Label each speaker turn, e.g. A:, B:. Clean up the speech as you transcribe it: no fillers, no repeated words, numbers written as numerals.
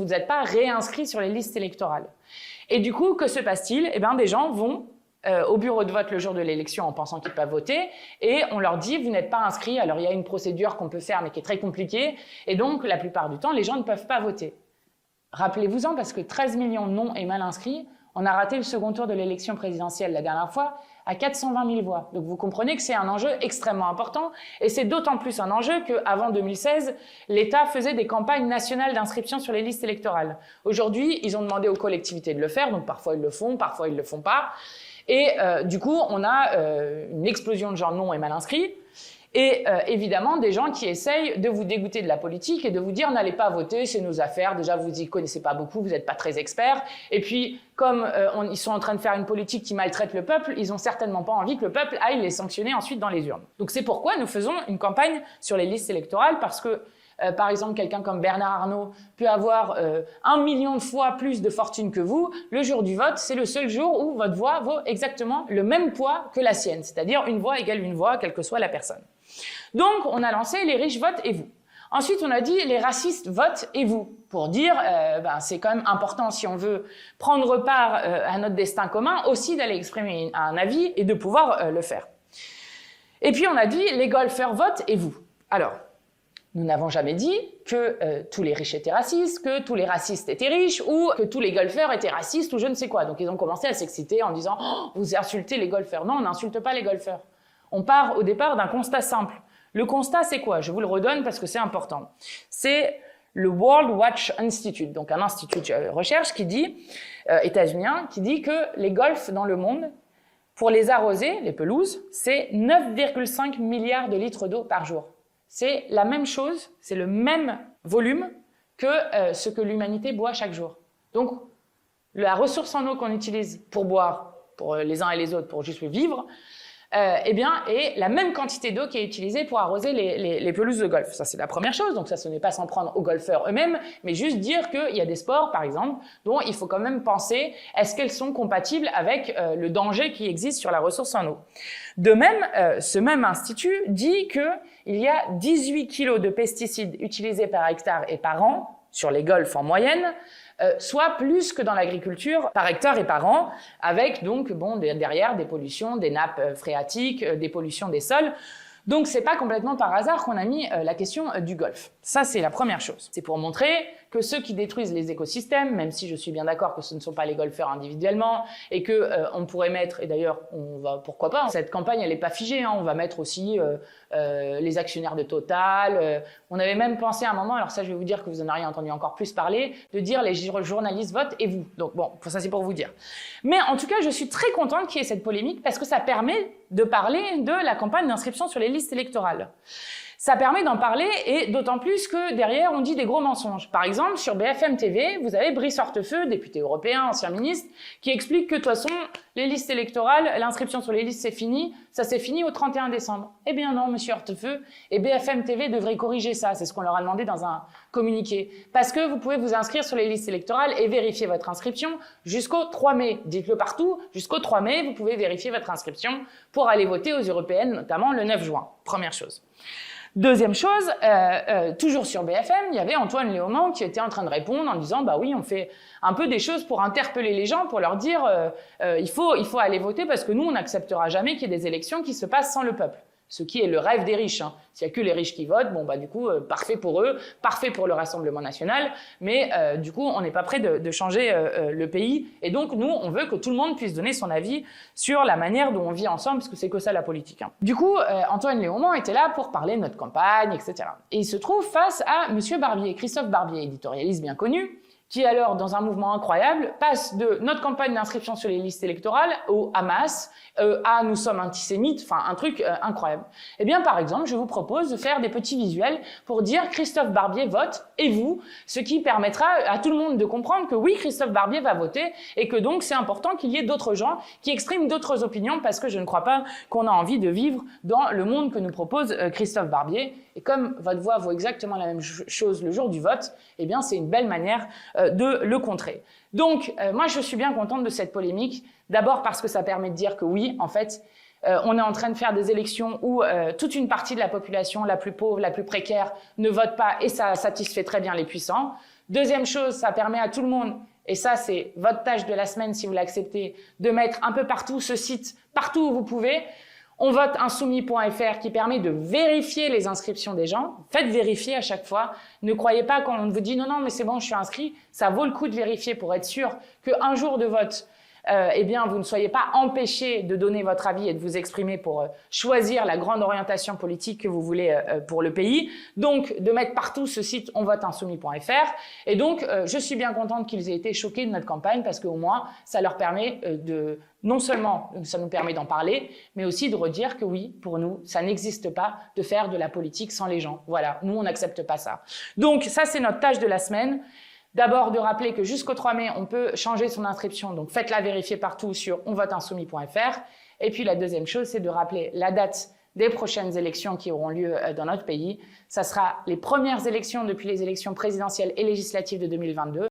A: vous êtes pas réinscrit sur les listes électorales. Et du coup, que se passe-t-il? Eh bien, des gens vont au bureau de vote le jour de l'élection en pensant qu'ils peuvent voter et on leur dit vous n'êtes pas inscrit. Alors il y a une procédure qu'on peut faire mais qui est très compliquée et donc la plupart du temps les gens ne peuvent pas voter. Rappelez-vous-en parce que 13 millions de non et mal inscrits, on a raté le second tour de l'élection présidentielle la dernière fois à 420 000 voix. Donc vous comprenez que c'est un enjeu extrêmement important et c'est d'autant plus un enjeu qu'avant 2016, l'État faisait des campagnes nationales d'inscription sur les listes électorales. Aujourd'hui, ils ont demandé aux collectivités de le faire, donc parfois ils le font, parfois ils le font pas. Et du coup, on a une explosion de gens non et mal inscrits. Et évidemment, des gens qui essayent de vous dégoûter de la politique et de vous dire n'allez pas voter, c'est nos affaires. Déjà, vous y connaissez pas beaucoup, vous n'êtes pas très experts. Et puis, comme ils sont en train de faire une politique qui maltraite le peuple, ils ont certainement pas envie que le peuple aille les sanctionner ensuite dans les urnes. Donc c'est pourquoi nous faisons une campagne sur les listes électorales parce que par exemple, quelqu'un comme Bernard Arnault peut avoir 1 million de fois plus de fortune que vous. Le jour du vote, c'est le seul jour où votre voix vaut exactement le même poids que la sienne, c'est-à-dire une voix égale une voix, quelle que soit la personne. Donc, on a lancé les riches votent et vous. Ensuite, on a dit les racistes votent et vous, pour dire c'est quand même important si on veut prendre part à notre destin commun, aussi d'aller exprimer un avis et de pouvoir le faire. Et puis, on a dit les golfeurs votent et vous. Alors, nous n'avons jamais dit que tous les riches étaient racistes, que tous les racistes étaient riches ou que tous les golfeurs étaient racistes ou je ne sais quoi. Donc ils ont commencé à s'exciter en disant oh, « vous insultez les golfeurs ». Non, on n'insulte pas les golfeurs. On part au départ d'un constat simple. Le constat, c'est quoi? Je vous le redonne parce que c'est important. C'est le World Watch Institute, donc un institut de recherche qui dit, états-unien, qui dit que les golfs dans le monde, pour les arroser, les pelouses, c'est 9,5 milliards de litres d'eau par jour. C'est la même chose, c'est le même volume que ce que l'humanité boit chaque jour. Donc, la ressource en eau qu'on utilise pour boire, pour les uns et les autres, pour juste vivre, eh bien, est la même quantité d'eau qui est utilisée pour arroser les pelouses de golf. Ça, c'est la première chose. Donc ça, ce n'est pas s'en prendre aux golfeurs eux-mêmes, mais juste dire qu'il y a des sports, par exemple, dont il faut quand même penser, est-ce qu'elles sont compatibles avec le danger qui existe sur la ressource en eau. De même, ce même institut dit qu'il y a 18 kilos de pesticides utilisés par hectare et par an sur les golfs en moyenne, soit plus que dans l'agriculture par hectare et par an, avec donc derrière des pollutions des nappes phréatiques, des pollutions des sols. Donc c'est pas complètement par hasard qu'on a mis la question du golf. Ça c'est la première chose. C'est pour montrer que ceux qui détruisent les écosystèmes, même si je suis bien d'accord que ce ne sont pas les golfeurs individuellement, et que on pourrait mettre, et d'ailleurs on va pourquoi pas, cette campagne elle n'est pas figée, hein, on va mettre aussi les actionnaires de Total. On avait même pensé à un moment, alors ça je vais vous dire que vous en auriez entendu encore plus parler, de dire les journalistes votent et vous. Donc bon, ça c'est pour vous dire. Mais en tout cas je suis très contente qu'il y ait cette polémique parce que ça permet de parler de la campagne d'inscription sur les listes électorales. Ça permet d'en parler et d'autant plus que derrière on dit des gros mensonges. Par exemple, sur BFM TV, vous avez Brice Hortefeux, député européen, ancien ministre, qui explique que de toute façon, les listes électorales, l'inscription sur les listes c'est fini, ça s'est fini au 31 décembre. Eh bien non, monsieur Hortefeux, et BFM TV devrait corriger ça, c'est ce qu'on leur a demandé dans un communiqué. Parce que vous pouvez vous inscrire sur les listes électorales et vérifier votre inscription jusqu'au 3 mai. Dites-le partout, jusqu'au 3 mai, vous pouvez vérifier votre inscription pour aller voter aux européennes, notamment le 9 juin. Première chose. Deuxième chose, toujours sur BFM, il y avait Antoine Léaumont qui était en train de répondre en disant bah oui, on fait un peu des choses pour interpeller les gens, pour leur dire il faut aller voter parce que nous on n'acceptera jamais qu'il y ait des élections qui se passent sans le peuple. Ce qui est le rêve des riches. Hein. S'il n'y a que les riches qui votent, bon bah du coup parfait pour eux, parfait pour le Rassemblement national, mais du coup on n'est pas prêt de changer le pays. Et donc nous on veut que tout le monde puisse donner son avis sur la manière dont on vit ensemble, parce que c'est que ça la politique. Hein. Du coup Antoine Léaumont était là pour parler de notre campagne, etc. Et il se trouve face à Monsieur Barbier, Christophe Barbier, éditorialiste bien connu, qui alors, dans un mouvement incroyable, passe de notre campagne d'inscription sur les listes électorales au Hamas, à nous sommes antisémites, enfin un truc incroyable. Eh bien, par exemple, je vous propose de faire des petits visuels pour dire Christophe Barbier vote et vous, ce qui permettra à tout le monde de comprendre que oui, Christophe Barbier va voter et que donc c'est important qu'il y ait d'autres gens qui expriment d'autres opinions parce que je ne crois pas qu'on a envie de vivre dans le monde que nous propose Christophe Barbier. Et comme votre voix vaut exactement la même chose le jour du vote, eh bien c'est une belle manière de le contrer. Donc moi je suis bien contente de cette polémique, d'abord parce que ça permet de dire que oui, en fait, on est en train de faire des élections où toute une partie de la population, la plus pauvre, la plus précaire, ne vote pas et ça satisfait très bien les puissants. Deuxième chose, ça permet à tout le monde, et ça c'est votre tâche de la semaine si vous l'acceptez, de mettre un peu partout ce site, partout où vous pouvez. On vote insoumis.fr qui permet de vérifier les inscriptions des gens. Faites vérifier à chaque fois. Ne croyez pas quand on vous dit non, mais c'est bon, je suis inscrit. Ça vaut le coup de vérifier pour être sûr qu'un jour de vote, eh bien, vous ne soyez pas empêché de donner votre avis et de vous exprimer pour choisir la grande orientation politique que vous voulez pour le pays. Donc, de mettre partout ce site onvoteinsoumis.fr. Et donc, je suis bien contente qu'ils aient été choqués de notre campagne parce qu'au moins, ça leur permet non seulement, ça nous permet d'en parler, mais aussi de redire que oui, pour nous, ça n'existe pas de faire de la politique sans les gens. Voilà, nous, on n'accepte pas ça. Donc, ça, c'est notre tâche de la semaine. D'abord, de rappeler que jusqu'au 3 mai, on peut changer son inscription. Donc, faites-la vérifier partout sur onvoteinsoumis.fr. Et puis, la deuxième chose, c'est de rappeler la date des prochaines élections qui auront lieu dans notre pays. Ça sera les premières élections depuis les élections présidentielles et législatives de 2022.